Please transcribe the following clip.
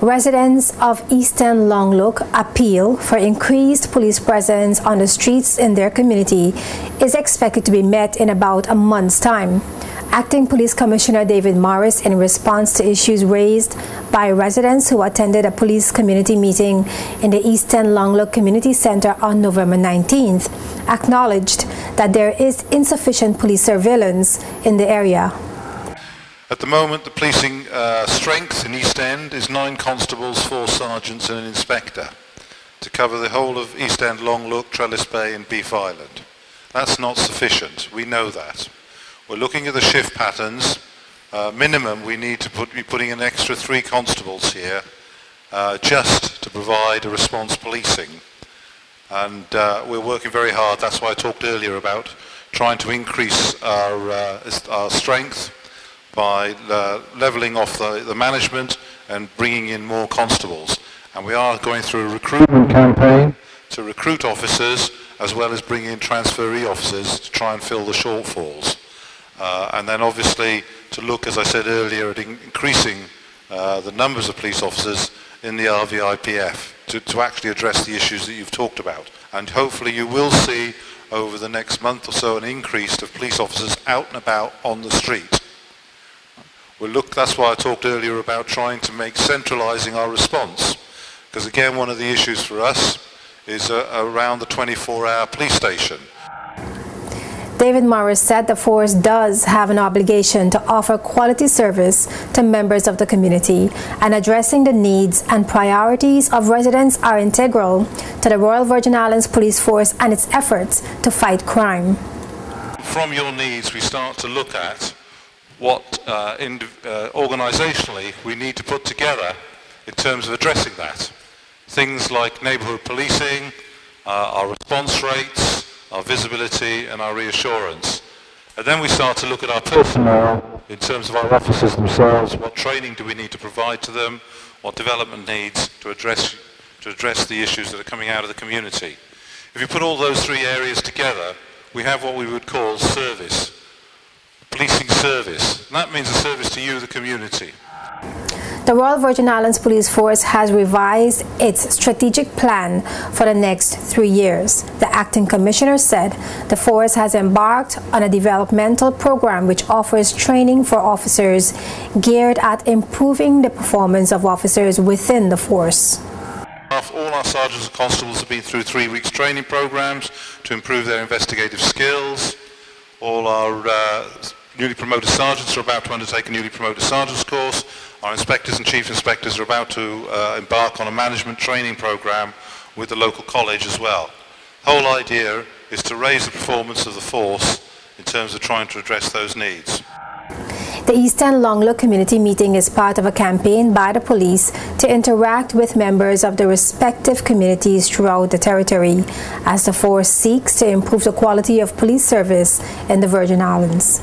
Residents of East End Longlook appeal for increased police presence on the streets in their community is expected to be met in about a month's time. Acting Police Commissioner David Morris, in response to issues raised by residents who attended a police community meeting in the East End Longlook Community Center on November 19th, acknowledged that there is insufficient police surveillance in the area. At the moment, the policing strength in East End is 9 constables, 4 sergeants and an inspector to cover the whole of East End, Longlook, Trellis Bay and Beef Island. That's not sufficient. We know that. We're looking at the shift patterns. Minimum, we need to be putting an extra 3 constables here just to provide a response policing. And we're working very hard. That's why I talked earlier about trying to increase our strength by levelling off the management and bringing in more constables. And we are going through a recruitment campaign to recruit officers as well as bring in transferee officers to try and fill the shortfalls. And then obviously to look, as I said earlier, at increasing the numbers of police officers in the RVIPF to actually address the issues that you've talked about. And hopefully you will see over the next month or so an increase of police officers out and about on the street. That's why I talked earlier about trying to make centralising our response, because again one of the issues for us is around the 24-hour police station. David Morris said the force does have an obligation to offer quality service to members of the community, and addressing the needs and priorities of residents are integral to the Royal Virgin Islands Police Force and its efforts to fight crime. From your needs we start to look at what organisationally we need to put together in terms of addressing that. Things like neighbourhood policing, our response rates, our visibility and our reassurance. And then we start to look at our personnel in terms of our officers themselves. What training do we need to provide to them? What development needs to address the issues that are coming out of the community? If you put all those 3 areas together, we have what we would call service. Policing service. And that means a service to you, the community. The Royal Virgin Islands Police Force has revised its strategic plan for the next 3 years. The acting commissioner said the force has embarked on a developmental program which offers training for officers geared at improving the performance of officers within the force. All our sergeants and constables have been through 3 weeks training programs to improve their investigative skills. All our newly promoted sergeants are about to undertake a newly promoted sergeant's course. Our inspectors and chief inspectors are about to embark on a management training program with the local college as well. The whole idea is to raise the performance of the force in terms of trying to address those needs. The East End Longlook community meeting is part of a campaign by the police to interact with members of the respective communities throughout the territory, as the force seeks to improve the quality of police service in the Virgin Islands.